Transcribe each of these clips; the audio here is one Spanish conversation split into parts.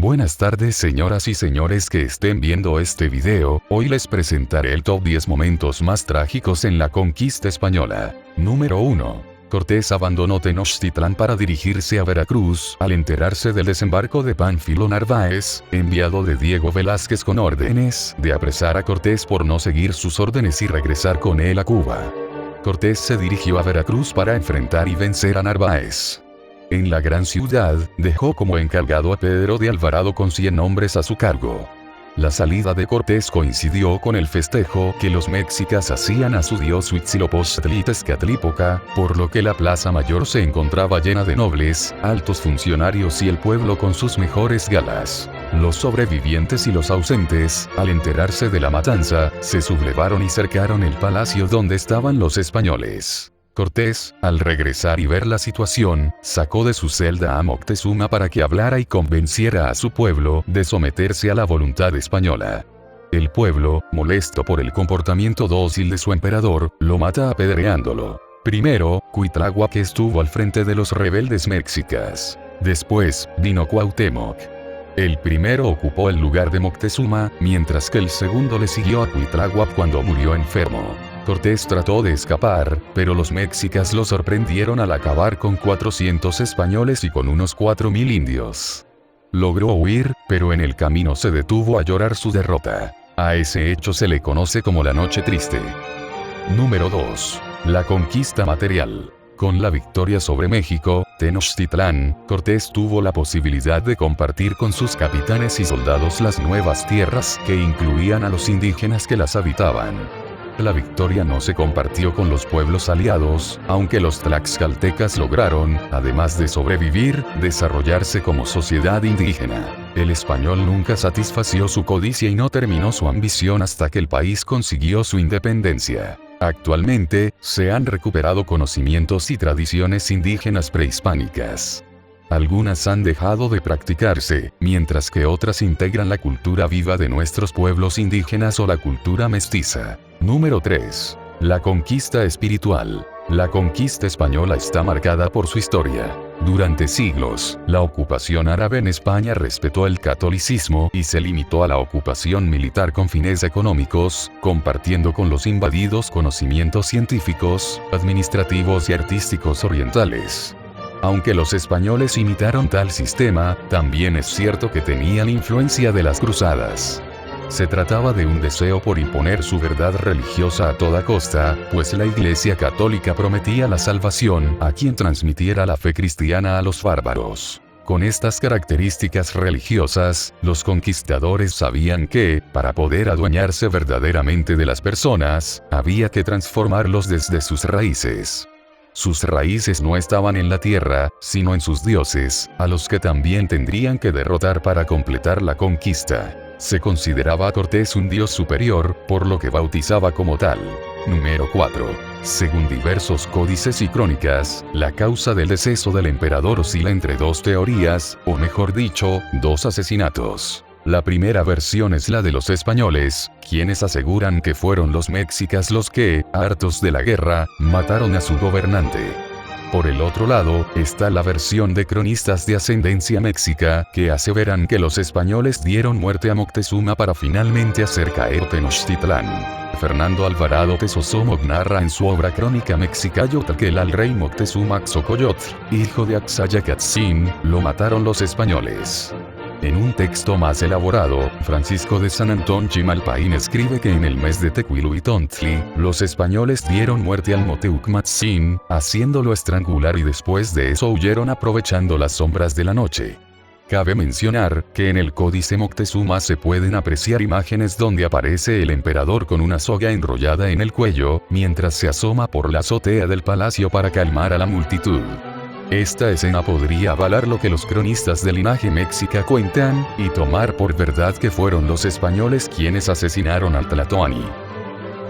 Buenas tardes señoras y señores que estén viendo este video, hoy les presentaré el top 10 momentos más trágicos en la conquista española. Número 1. Cortés abandonó Tenochtitlán para dirigirse a Veracruz, al enterarse del desembarco de Pánfilo Narváez, enviado de Diego Velázquez con órdenes de apresar a Cortés por no seguir sus órdenes y regresar con él a Cuba. Cortés se dirigió a Veracruz para enfrentar y vencer a Narváez. En la gran ciudad, dejó como encargado a Pedro de Alvarado con 100 hombres a su cargo. La salida de Cortés coincidió con el festejo que los mexicas hacían a su dios Huitzilopochtli Tezcatlipoca, por lo que la plaza mayor se encontraba llena de nobles, altos funcionarios y el pueblo con sus mejores galas. Los sobrevivientes y los ausentes, al enterarse de la matanza, se sublevaron y cercaron el palacio donde estaban los españoles. Cortés, al regresar y ver la situación, sacó de su celda a Moctezuma para que hablara y convenciera a su pueblo de someterse a la voluntad española. El pueblo, molesto por el comportamiento dócil de su emperador, lo mata apedreándolo. Primero, Cuitláhuac estuvo al frente de los rebeldes mexicas. Después, vino Cuauhtémoc. El primero ocupó el lugar de Moctezuma, mientras que el segundo le siguió a Cuitláhuac cuando murió enfermo. Cortés trató de escapar, pero los mexicas lo sorprendieron al acabar con 400 españoles y con unos 4.000 indios. Logró huir, pero en el camino se detuvo a llorar su derrota. A ese hecho se le conoce como la Noche Triste. Número 2. La conquista material. Con la victoria sobre México, Tenochtitlán, Cortés tuvo la posibilidad de compartir con sus capitanes y soldados las nuevas tierras que incluían a los indígenas que las habitaban. La victoria no se compartió con los pueblos aliados, aunque los tlaxcaltecas lograron, además de sobrevivir, desarrollarse como sociedad indígena. El español nunca satisfació su codicia y no terminó su ambición hasta que el país consiguió su independencia. Actualmente, se han recuperado conocimientos y tradiciones indígenas prehispánicas. Algunas han dejado de practicarse, mientras que otras integran la cultura viva de nuestros pueblos indígenas o la cultura mestiza. Número 3. La conquista espiritual. La conquista española está marcada por su historia. Durante siglos, la ocupación árabe en España respetó el catolicismo y se limitó a la ocupación militar con fines económicos, compartiendo con los invadidos conocimientos científicos, administrativos y artísticos orientales. Aunque los españoles imitaron tal sistema, también es cierto que tenían influencia de las cruzadas. Se trataba de un deseo por imponer su verdad religiosa a toda costa, pues la Iglesia Católica prometía la salvación a quien transmitiera la fe cristiana a los bárbaros. Con estas características religiosas, los conquistadores sabían que, para poder adueñarse verdaderamente de las personas, había que transformarlos desde sus raíces. Sus raíces no estaban en la tierra, sino en sus dioses, a los que también tendrían que derrotar para completar la conquista. Se consideraba a Cortés un dios superior, por lo que bautizaba como tal. Número 4. Según diversos códices y crónicas, la causa del deceso del emperador oscila entre dos teorías, o mejor dicho, dos asesinatos. La primera versión es la de los españoles, quienes aseguran que fueron los mexicas los que, hartos de la guerra, mataron a su gobernante. Por el otro lado, está la versión de cronistas de ascendencia mexica, que aseveran que los españoles dieron muerte a Moctezuma para finalmente hacer caer Tenochtitlán. Fernando Alvarado Tezosomoc narra en su obra Crónica Mexicayotl que al rey Moctezuma Xocoyotl, hijo de Axayacatzin, lo mataron los españoles. En un texto más elaborado, Francisco de San Antón Chimalpaín escribe que en el mes de Tecuiluitontli, los españoles dieron muerte al Moteucmatzin, haciéndolo estrangular y después de eso huyeron aprovechando las sombras de la noche. Cabe mencionar que en el Códice Moctezuma se pueden apreciar imágenes donde aparece el emperador con una soga enrollada en el cuello, mientras se asoma por la azotea del palacio para calmar a la multitud. Esta escena podría avalar lo que los cronistas de linaje mexica cuentan, y tomar por verdad que fueron los españoles quienes asesinaron al Tlatoani.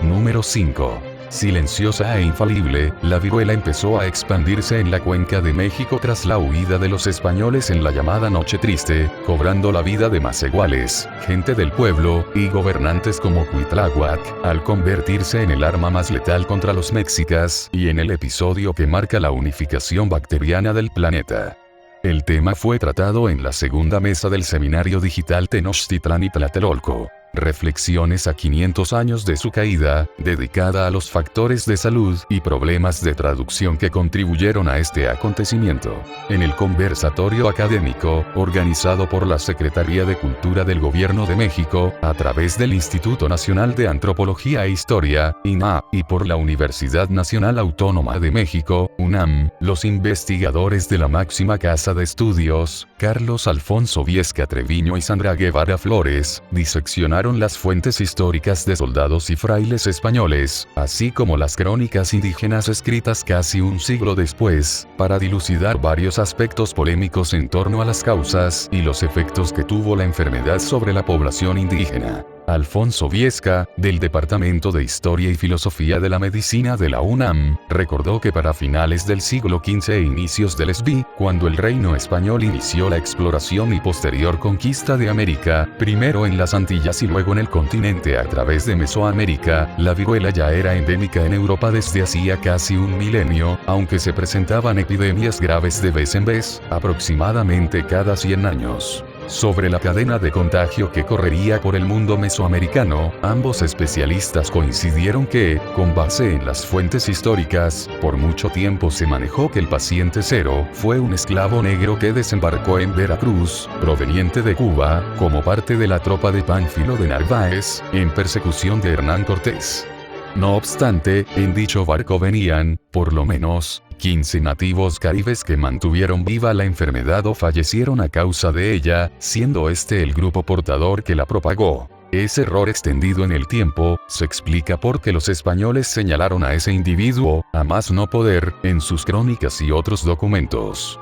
Número 5. Silenciosa e infalible, la viruela empezó a expandirse en la cuenca de México tras la huida de los españoles en la llamada Noche Triste, cobrando la vida de maseguales, gente del pueblo, y gobernantes como Cuitláhuac, al convertirse en el arma más letal contra los mexicas, y en el episodio que marca la unificación bacteriana del planeta. El tema fue tratado en la segunda mesa del seminario digital Tenochtitlán y Tlatelolco. Reflexiones a 500 años de su caída, dedicada a los factores de salud y problemas de traducción que contribuyeron a este acontecimiento. En el conversatorio académico, organizado por la Secretaría de Cultura del Gobierno de México, a través del Instituto Nacional de Antropología e Historia, INAH, y por la Universidad Nacional Autónoma de México, UNAM, los investigadores de la máxima casa de estudios, Carlos Alfonso Viesca Treviño y Sandra Guevara Flores, diseccionaron las fuentes históricas de soldados y frailes españoles, así como las crónicas indígenas escritas casi un siglo después, para dilucidar varios aspectos polémicos en torno a las causas y los efectos que tuvo la enfermedad sobre la población indígena. Alfonso Viesca, del Departamento de Historia y Filosofía de la Medicina de la UNAM, recordó que para finales del siglo XV e inicios del SB, cuando el reino español inició la exploración y posterior conquista de América, primero en las Antillas y luego en el continente a través de Mesoamérica, la viruela ya era endémica en Europa desde hacía casi un milenio, aunque se presentaban epidemias graves de vez en vez, aproximadamente cada 100 años. Sobre la cadena de contagio que correría por el mundo mesoamericano, ambos especialistas coincidieron que, con base en las fuentes históricas, por mucho tiempo se manejó que el paciente cero fue un esclavo negro que desembarcó en Veracruz, proveniente de Cuba, como parte de la tropa de Pánfilo de Narváez, en persecución de Hernán Cortés. No obstante, en dicho barco venían, por lo menos, 15 nativos caribes que mantuvieron viva la enfermedad o fallecieron a causa de ella, siendo este el grupo portador que la propagó. Ese error extendido en el tiempo, se explica porque los españoles señalaron a ese individuo, a más no poder, en sus crónicas y otros documentos.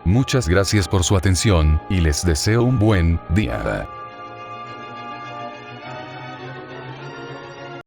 Muchas gracias por su atención, y les deseo un buen día.